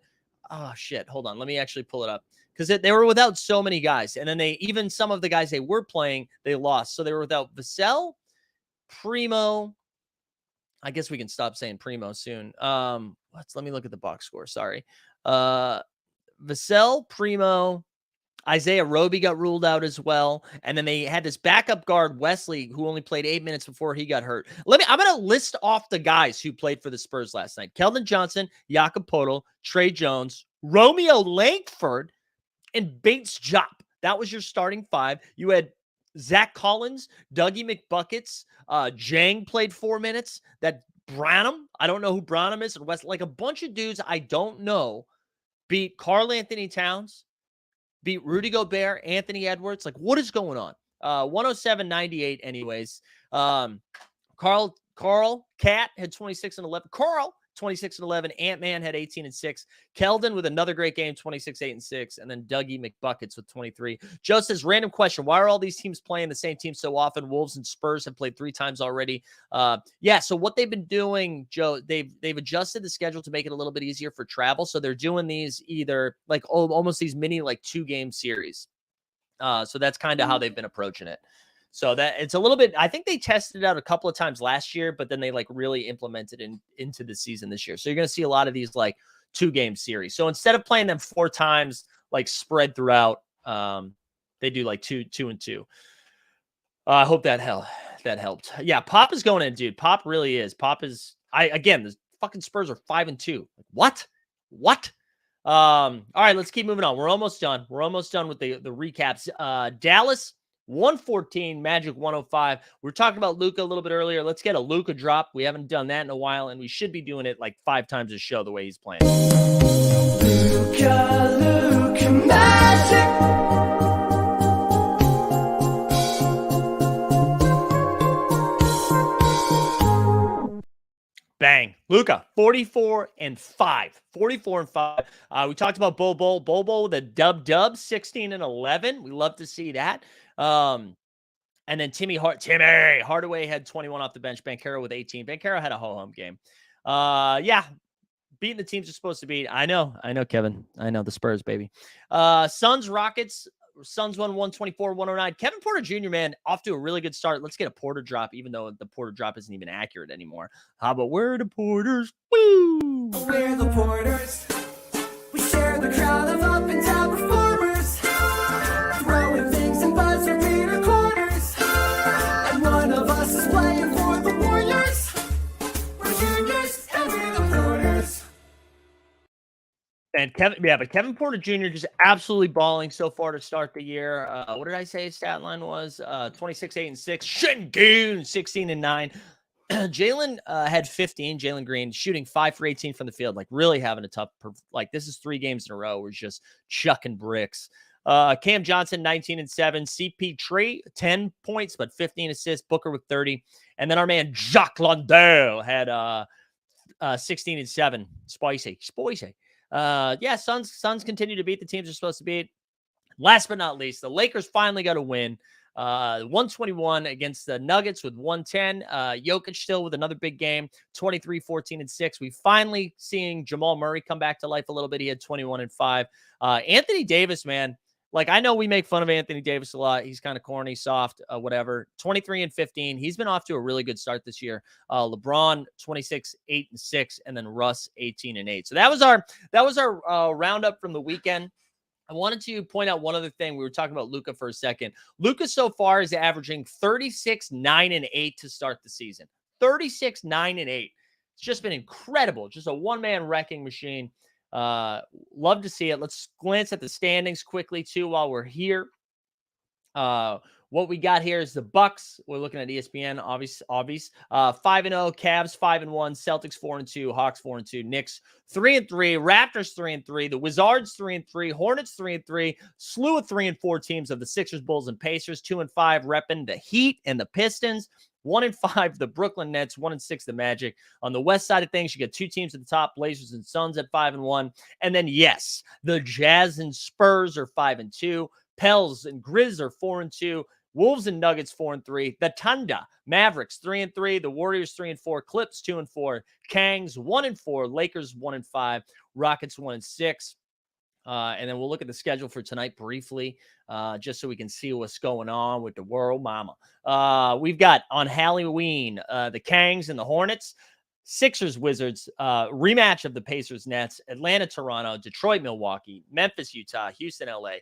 oh shit. Hold on. Let me actually pull it up. Because they were without so many guys. And then even some of the guys they were playing, they lost. So they were without Vassell, Primo. I guess we can stop saying Primo soon. Let me look at the box score. Sorry. Vassell, Primo, Isaiah Roby got ruled out as well. And then they had this backup guard, Wesley, who only played 8 minutes before he got hurt. I'm going to list off the guys who played for the Spurs last night. Keldon Johnson, Jakob Poeltl, Trey Jones, Romeo Langford, and Bates Jop. That was your starting 5. You had Zach Collins, Dougie McBuckets, Jang played 4 minutes. That Branham, I don't know who Branham is, and West, like a bunch of dudes I don't know, beat Karl Anthony Towns, beat Rudy Gobert, Anthony Edwards. Like, what is going on? 107-98 anyways. Carl Cat had 26 and 11. Carl 26 and 11. Ant-Man had 18 and 6. Keldon with another great game, 26, 8 and 6. And then Dougie McBuckets with 23. Joe says, random question. Why are all these teams playing the same team so often? Wolves and Spurs have played 3 times already. Yeah. So what they've been doing, Joe, they've adjusted the schedule to make it a little bit easier for travel. So they're doing these either like almost these mini, like 2-game series. So that's kind of how they've been approaching it. So that it's a little bit, I think they tested it out a couple of times last year, but then they like really implemented into the season this year. So you're going to see a lot of these like 2-game series. So instead of playing them 4 times, like spread throughout, they do like 2 and 2. I hope that helped. Yeah. Pop is going in, dude. Pop really is. Again, the fucking Spurs are 5-2. What? All right, let's keep moving on. We're almost done. With the recaps. Dallas 114, Magic 105. We were talking about Luka a little bit earlier. Let's get a Luka drop. We haven't done that in a while, and we should be doing it like 5 times a show the way he's playing. Luka Magic. Bang. Luka, 44 and 5. We talked about Bol with a dub, 16 and 11. We love to see that. And then Timmy Hardaway had 21 off the bench. Banchero with 18. Banchero had a ho-hum game. Yeah. Beating the teams are supposed to beat. I know, Kevin. I know the Spurs, baby. Suns, Rockets. Suns won 124-109. Kevin Porter Jr., man, off to a really good start. Let's get a Porter drop, even though the Porter drop isn't even accurate anymore. How about we're the Porters? Woo! We're the Porters. We share the crowd of up and down performers. Throwing things and buzzer beater corners. And one of us is playing for the Warriors. We're juniors and we're the Porters. And Kevin Porter Jr. just absolutely balling so far to start the year. What did I say his stat line was? 26, 8 and 6. Shingun, 16 and 9. Jalen had 15. Jalen Green shooting 5 for 18 from the field, like really having a tough. This is 3 games in a row. We're just chucking bricks. Cam Johnson, 19 and 7. CP3, 10 points, but 15 assists. Booker with 30. And then our man Jacques Landale had 16 and 7. Spicy. Yeah, Suns continue to beat the teams they're supposed to beat. Last but not least, the Lakers finally got a win. 121 against the Nuggets with 110. Jokic still with another big game, 23, 14, and 6. We finally seeing Jamal Murray come back to life a little bit. He had 21 and 5. Anthony Davis, man. Like, I know we make fun of Anthony Davis a lot. He's kind of corny, soft, whatever. 23 and 15. He's been off to a really good start this year. LeBron, 26, 8 and 6, and then Russ, 18 and 8. So that was our roundup from the weekend. I wanted to point out one other thing. We were talking about Luka for a second. Luka so far is averaging 36, 9, and 8 to start the season. 36, 9, and 8. It's just been incredible. Just a one-man wrecking machine. Love to see it. Let's glance at the standings quickly too while we're here. What we got here is the Bucks. We're looking at ESPN, obvious. 5-0, Cavs 5-1, Celtics 4-2, Hawks 4-2, Knicks 3-3, Raptors 3-3, the Wizards 3-3, Hornets 3-3, slew of 3-4 teams of the Sixers, Bulls, and Pacers 2-5, repping the Heat and the Pistons. 1-5, the Brooklyn Nets. 1-6, the Magic. On the west side of things, you get two teams at the top, Blazers and Suns at 5-1. And then, yes, the Jazz and Spurs are 5-2. Pels and Grizz are 4-2. Wolves and Nuggets 4-3. The Thunder, Mavericks 3-3. The Warriors 3-4. Clips 2-4. Kangs 1-4. Lakers 1-5. Rockets 1-6. And then we'll look at the schedule for tonight briefly, just so we can see what's going on with the world mama. We've got on Halloween, the Kangs and the Hornets, Sixers, Wizards, rematch of the Pacers, Nets, Atlanta, Toronto, Detroit, Milwaukee, Memphis, Utah, Houston, LA.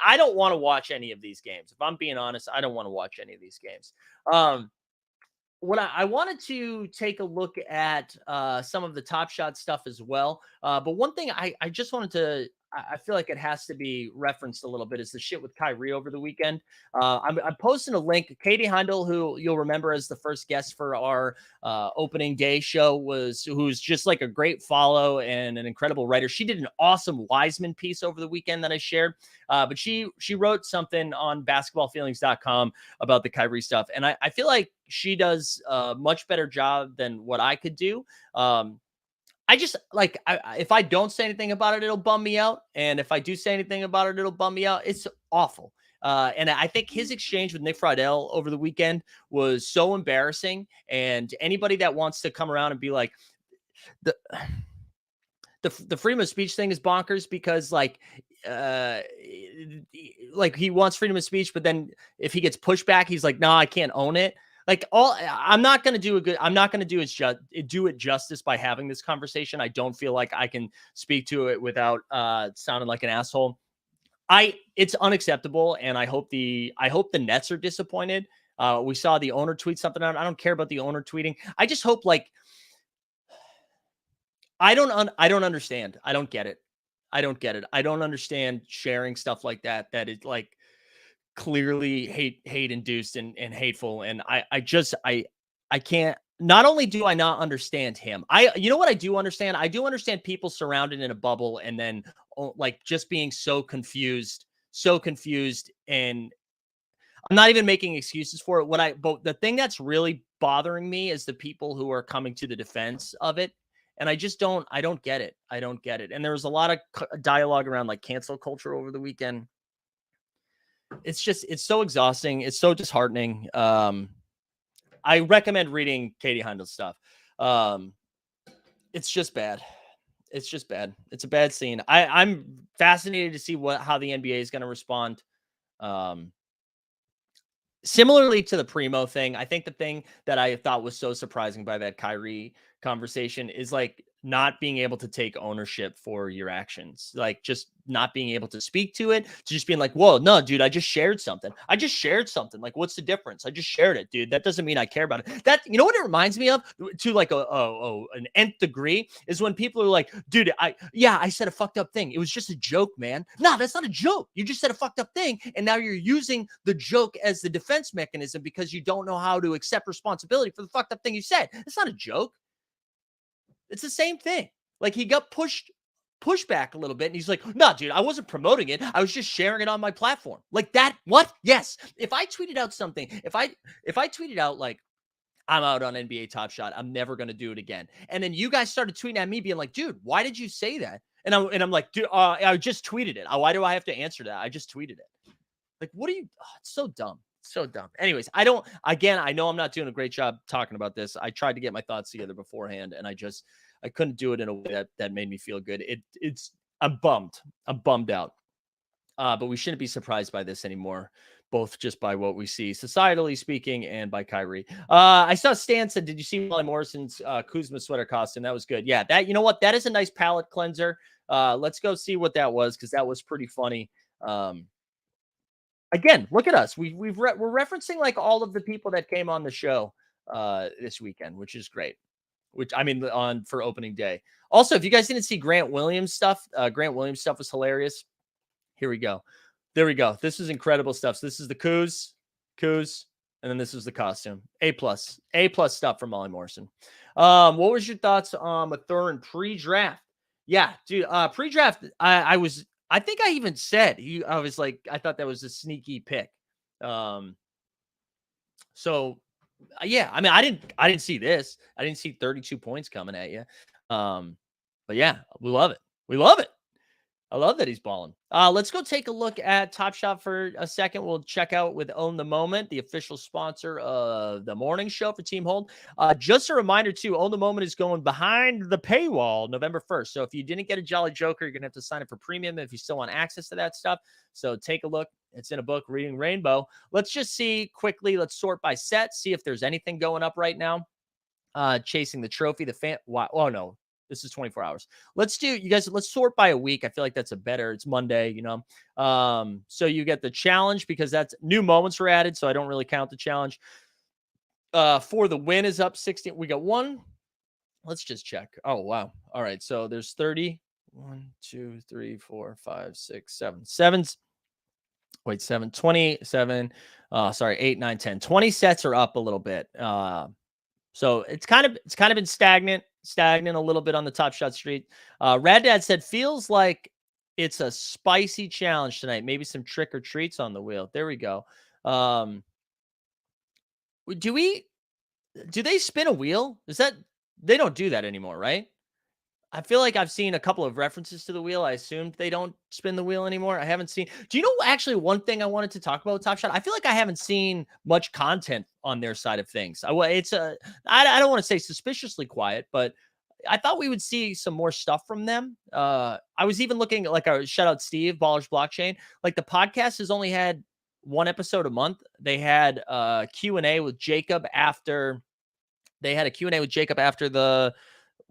I don't want to watch any of these games. If I'm being honest, I don't want to watch any of these games. What I wanted to take a look at some of the Top Shot stuff as well. But one thing I just wanted to, I feel like it has to be referenced a little bit, is the shit with Kyrie over the weekend. I'm posting a link. Katie Heindel, who you'll remember as the first guest for our opening day show, who's just like a great follow and an incredible writer. She did an awesome Wiseman piece over the weekend that I shared. But she wrote something on basketballfeelings.com about the Kyrie stuff. And I feel like she does a much better job than what I could do. I just like, if I don't say anything about it, it'll bum me out. And if I do say anything about it, it'll bum me out. It's awful. And I think his exchange with Nick Friedel over the weekend was so embarrassing. And anybody that wants to come around and be like, the freedom of speech thing is bonkers, because like he wants freedom of speech, but then if he gets pushback, he's like, no, I can't own it. Like, I'm not going to do it justice by having this conversation. I don't feel like I can speak to it without sounding like an asshole. It's unacceptable. And I hope the Nets are disappointed. We saw the owner tweet something out. I don't care about the owner tweeting. I just hope, like, I don't understand. I don't get it. I don't understand sharing stuff like that is like clearly hate induced and hateful. And I can't, not only do I not understand him, you know what I do understand? I do understand people surrounded in a bubble and then like just being so confused. And I'm not even making excuses for it. But the thing that's really bothering me is the people who are coming to the defense of it. And I don't get it. I don't get it. And there was a lot of dialogue around like cancel culture over the weekend. It's so exhausting. It's so disheartening. I recommend reading Katie Heindel's stuff. It's just bad. It's a bad scene. I'm fascinated to see how the NBA is going to respond. Similarly to the Primo thing, I think the thing that I thought was so surprising by that Kyrie conversation is like not being able to take ownership for your actions, like just not being able to speak to it, to just being like, whoa, no, dude, I just shared something. Like, what's the difference? I just shared it, dude. That doesn't mean I care about it. That, you know what it reminds me of, to like an nth degree, is when people are like, dude, I said a fucked up thing. It was just a joke, man. No, that's not a joke. You just said a fucked up thing. And now you're using the joke as the defense mechanism because you don't know how to accept responsibility for the fucked up thing you said. It's not a joke. It's the same thing. Like, he got pushed back a little bit, and he's like, no, dude, I wasn't promoting it. I was just sharing it on my platform. Like that. What? Yes. If I tweeted out something, if I tweeted out like, I'm out on NBA Top Shot, I'm never going to do it again. And then you guys started tweeting at me being like, dude, why did you say that? And I'm like, dude, I just tweeted it. Why do I have to answer that? I just tweeted it. Like, what are you? Oh, it's so dumb. So dumb. Anyways, I know I'm not doing a great job talking about this. I tried to get my thoughts together beforehand, and I couldn't do it in a way that made me feel good. I'm bummed. I'm bummed out. But we shouldn't be surprised by this anymore, both just by what we see societally speaking and by Kyrie. I saw Stan said, did you see Wally Morrison's Kuzma sweater costume? That was good. Yeah, you know what? That is a nice palate cleanser. Let's go see what that was, because that was pretty funny. Again, look at us. We're referencing like all of the people that came on the show this weekend, which is great. Which I mean, for opening day. Also, if you guys didn't see Grant Williams stuff was hilarious. Here we go. There we go. This is incredible stuff. So this is the Kuz, and then this is the costume. A plus stuff from Molly Morrison. What was your thoughts on Mathurin pre-draft? Yeah, dude. Pre-draft, I think I even said I was like, I thought that was a sneaky pick. So yeah, I mean, I didn't see this. I didn't see 32 points coming at you. But yeah, we love it. We love it. I love that he's balling. Let's go take a look at Top Shot for a second. We'll check out with Own the Moment, the official sponsor of the morning show for Team Hold. Just a reminder, too, Own the Moment is going behind the paywall November 1st. So if you didn't get a Jolly Joker, you're going to have to sign up for premium if you still want access to that stuff. So take a look. It's in a book, Reading Rainbow. Let's just see quickly. Let's sort by set, see if there's anything going up right now. Chasing the trophy, oh, no. This is 24 hours. Let's sort by a week. I feel like that's it's Monday, you know? So you get the challenge because that's new moments were added. So I don't really count the challenge. For the win is up 16. We got one. Let's just check. Oh, wow. All right. So there's 30. 1, 2, 3, 4, 5, 6, 7. 7's. Wait, 7, 27. 8, 9, 10. 20 sets are up a little bit. So it's kind of been stagnant a little bit on the Top Shot street. Rad Dad said, feels like it's a spicy challenge tonight. Maybe some trick or treats on the wheel. There we go. Do they spin a wheel? They don't do that anymore, right? I feel like I've seen a couple of references to the wheel. I assumed they don't spin the wheel anymore. I haven't seen. Do you know actually one thing I wanted to talk about with Top Shot? I feel like I haven't seen much content on their side of things. I don't want to say suspiciously quiet, but I thought we would see some more stuff from them. I was even looking at, like, a shout out Steve, Ballers Blockchain. Like, the podcast has only had one episode a month. They had Q&A with Jacob after. They had a Q&A with Jacob after the.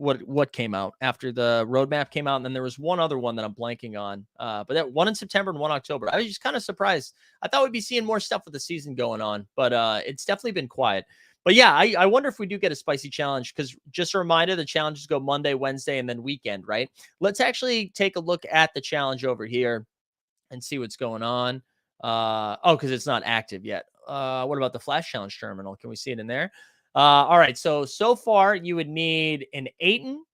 What came out after the roadmap came out, and then there was one other one that I'm blanking on, but that one in September and one October. I was just kind of surprised. I thought we'd be seeing more stuff with the season going on, but it's definitely been quiet. But yeah, I wonder if we do get a spicy challenge, because just a reminder, the challenges go Monday, Wednesday, and then weekend, right? Let's actually take a look at the challenge over here and see what's going on. Because it's not active yet. What about the Flash Challenge terminal? Can we see it in there? All right. So far you would need an Ayton,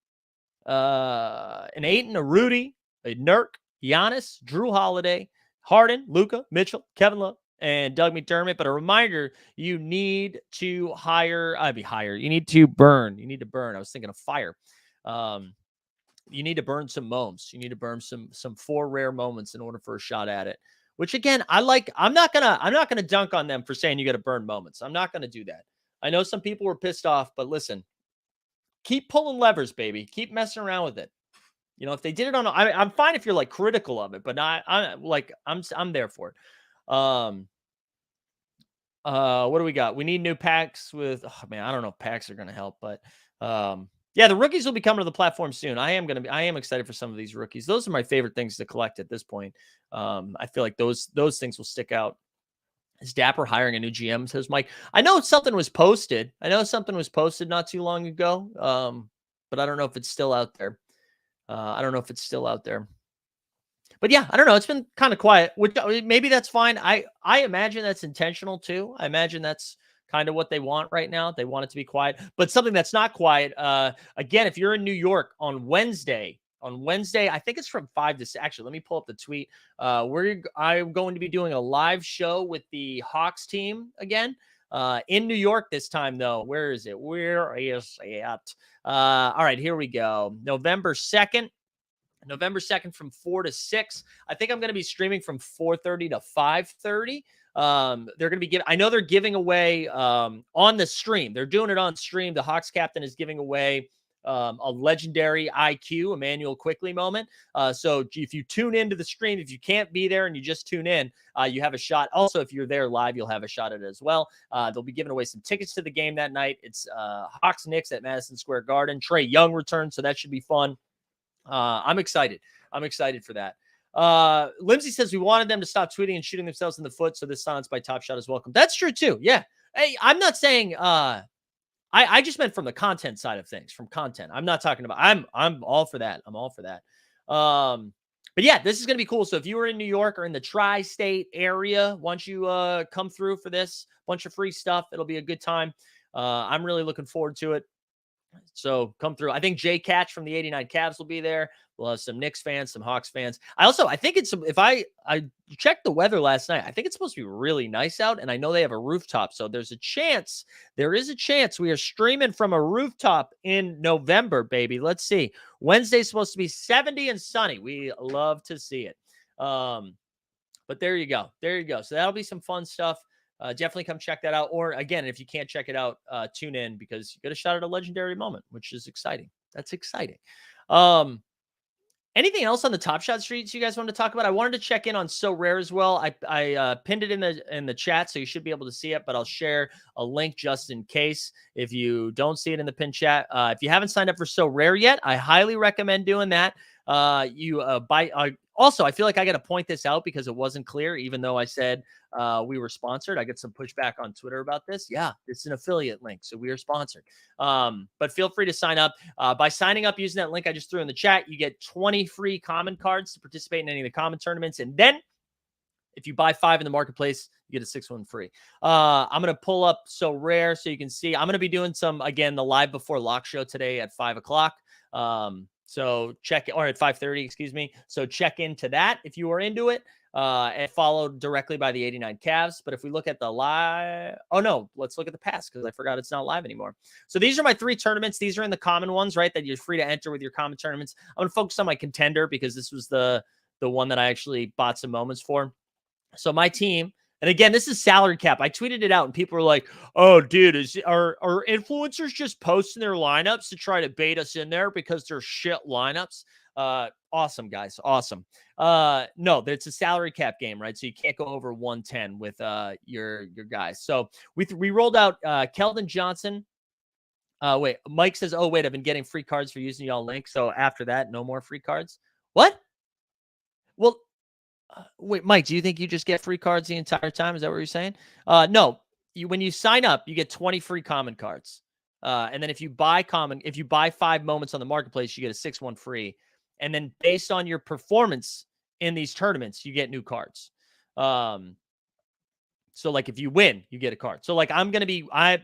a Rudy, a Nurk, Giannis, Drew Holiday, Harden, Luka, Mitchell, Kevin Love, and Doug McDermott. But a reminder, you need to You need to burn. I was thinking of fire. You need to burn some moments. You need to burn some 4 rare moments in order for a shot at it. Which, again, I like. I'm not gonna dunk on them for saying you got to burn moments. I'm not gonna do that. I know some people were pissed off, but listen, keep pulling levers, baby. Keep messing around with it. You know, if they did it I'm fine if you're like critical of it, but I'm there for it. What do we got? We need new packs with. Oh man, I don't know if packs are going to help, but yeah, the rookies will be coming to the platform soon. I am excited for some of these rookies. Those are my favorite things to collect at this point. I feel like those things will stick out. Is Dapper hiring a new GM, says Mike. I know something was posted. Not too long ago. But I don't know if it's still out there. But yeah, I don't know. It's been kind of quiet, which maybe that's fine. I imagine that's intentional too. I imagine that's kind of what they want right now. They want it to be quiet. But something that's not quiet, again, if you're in New York on Wednesday, I think it's from 5 to 6. Actually, let me pull up the tweet. I'm going to be doing a live show with the Hawks team again in New York this time, though. Where is it? All right, here we go. November 2nd from 4 to 6. I think I'm going to be streaming from 4:30 to 5:30. They're going to be giving, I know they're giving away on the stream. They're doing it on stream. The Hawks captain is giving away a legendary IQ, Emmanuel Quickly moment. So if you tune into the stream, if you can't be there and you just tune in, you have a shot. Also, if you're there live, you'll have a shot at it as well. They'll be giving away some tickets to the game that night. It's Hawks Knicks at Madison Square Garden. Trae Young returns, so that should be fun. I'm excited. I'm excited for that. Lindsay says we wanted them to stop tweeting and shooting themselves in the foot, so this silence by Top Shot is welcome. That's true too. Yeah. Hey, I'm not saying I just meant from the content side of things, from content. I'm not talking about I'm all for that. I'm all for that. But yeah, this is going to be cool. So if you were in New York or in the tri-state area, once you come through for this bunch of free stuff, it'll be a good time. I'm really looking forward to it. So come through. I think Jay Catch from the 89 Cavs will be there. We'll have some Knicks fans, some Hawks fans. I think it's, if I checked the weather last night, I think it's supposed to be really nice out. And I know they have a rooftop. So there is a chance we are streaming from a rooftop in November, baby. Let's see. Wednesday's supposed to be 70 and sunny. We love to see it. But there you go. There you go. So that'll be some fun stuff. Definitely come check that out. Or again, if you can't check it out, tune in because you get a shot at a legendary moment, which is exciting. That's exciting. Anything else on the Top Shot streets you guys want to talk about? I wanted to check in on Sorare as well. I pinned it in the chat, so you should be able to see it, but I'll share a link just in case if you don't see it in the pin chat. If you haven't signed up for Sorare yet, I highly recommend doing that. Also, I feel like I got to point this out because it wasn't clear, even though I said we were sponsored. I get some pushback on Twitter about this. Yeah, it's an affiliate link, so we are sponsored. But feel free to sign up. By signing up using that link I just threw in the chat, you get 20 free common cards to participate in any of the common tournaments. And then if you buy 5 in the marketplace, you get a 6th one free. I'm going to pull up Sorare so you can see. I'm going to be doing some, again, the live before lock show today at 5 o'clock. So check it, or at 5:30, excuse me. So check into that if you are into it, and followed directly by the 89 Cavs. But if we look at the live, oh no, let's look at the past because I forgot it's not live anymore. So these are my 3 tournaments. These are in the common ones, right? That you're free to enter with your common tournaments. I'm going to focus on my contender because this was the one that I actually bought some moments for. So my team, and again, this is salary cap. I tweeted it out and people were like, oh, dude, are influencers just posting their lineups to try to bait us in there because they're shit lineups? Awesome, guys. Awesome. No, it's a salary cap game, right? So you can't go over 110 with your guys. So we rolled out Keldon Johnson. Wait, Mike says, oh, wait, I've been getting free cards for using y'all link. So after that, no more free cards. What? Well, wait, Mike, do you think you just get free cards the entire time? Is that what you're saying? No. When you sign up, you get 20 free common cards. And then if you buy 5 moments on the marketplace, you get a 6th one free. And then based on your performance in these tournaments, you get new cards. So like if you win, you get a card. So like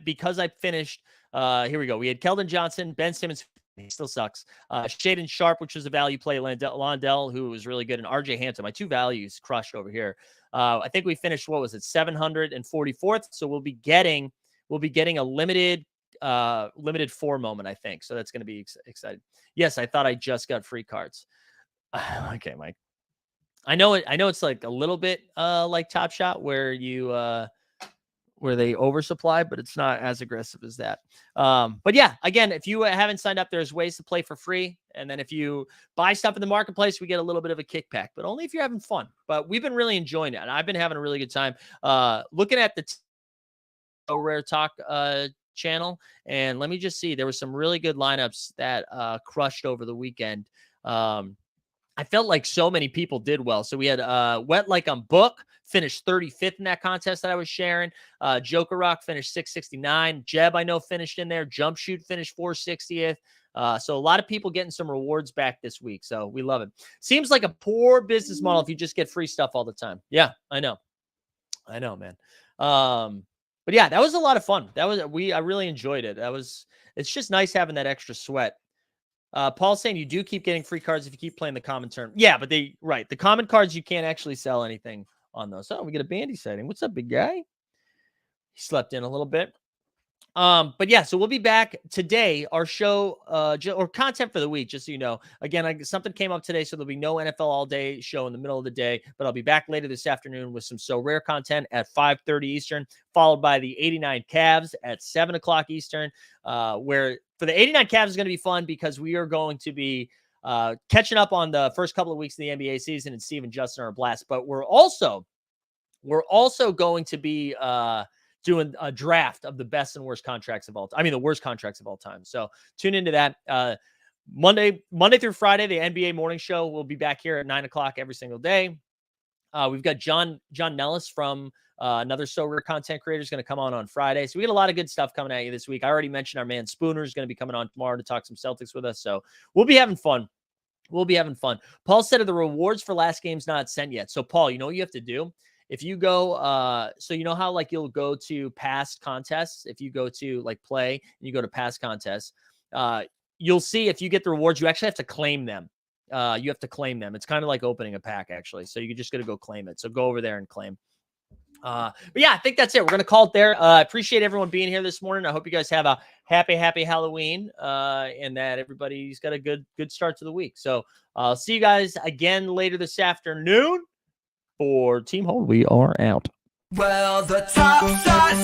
because I finished, here we go. We had Keldon Johnson, Ben Simmons. He still sucks. Shaden Sharp, which was a value play. Londell, who was really good. And RJ Hampton, my 2 values crushed over here. I think we finished, what was it, 744th. So we'll be getting a limited 4 moment, I think. So that's going to be exciting. Yes, I thought I just got free cards. Okay, Mike. I know it's like a little bit like Top Shot where you where they oversupply, but it's not as aggressive as that. But yeah, again, if you haven't signed up, there's ways to play for free. And then if you buy stuff in the marketplace, we get a little bit of a kickback, but only if you're having fun. But we've been really enjoying it. And I've been having a really good time looking at the Rare Talk channel. And let me just see, there were some really good lineups that crushed over the weekend. I felt like so many people did well. So we had Wet Like I'm Book finished 35th in that contest that I was sharing. Joker Rock finished 669. Jeb, I know, finished in there. Jump Shoot finished 460th. So a lot of people getting some rewards back this week. So we love it. Seems like a poor business model if you just get free stuff all the time. Yeah, I know, man. But yeah, that was a lot of fun. I really enjoyed it. It's just nice having that extra sweat. Paul's saying you do keep getting free cards if you keep playing the common term. Yeah, but the common cards, you can't actually sell anything on those. Oh, we get a Bandy sighting. What's up, big guy? He slept in a little bit. But yeah, so we'll be back today. Our show, or content for the week, just so you know. Again, something came up today, so there'll be no NFL all day show in the middle of the day. But I'll be back later this afternoon with some So Rare content at 5:30 Eastern, followed by the 89 Cavs at 7 o'clock Eastern. Where for the 89 Cavs is going to be fun because we are going to be catching up on the first couple of weeks of the NBA season, and Steve and Justin are a blast. But we're also going to be doing a draft of the best and worst contracts of all time. I mean, the worst contracts of all time. So tune into that. Monday through Friday, the NBA morning show will be back here at 9 o'clock every single day. We've got John Nellis from another So Rare content creator is going to come on Friday. So we got a lot of good stuff coming at you this week. I already mentioned our man Spooner is going to be coming on tomorrow to talk some Celtics with us. So we'll be having fun. Paul said of the rewards for last game's not sent yet. So Paul, you know what you have to do? If you go, so you know how like you'll go to past contests, if you go to like play and you go to past contests, you'll see if you get the rewards, you actually have to claim them. You have to claim them. It's kind of like opening a pack actually. So you just got to go claim it. So go over there and claim. But yeah, I think that's it. We're going to call it there. I appreciate everyone being here this morning. I hope you guys have a happy Halloween, and that everybody's got a good start to the week. So I'll see you guys again later this afternoon. For Team Hold, we are out. Well, the top shot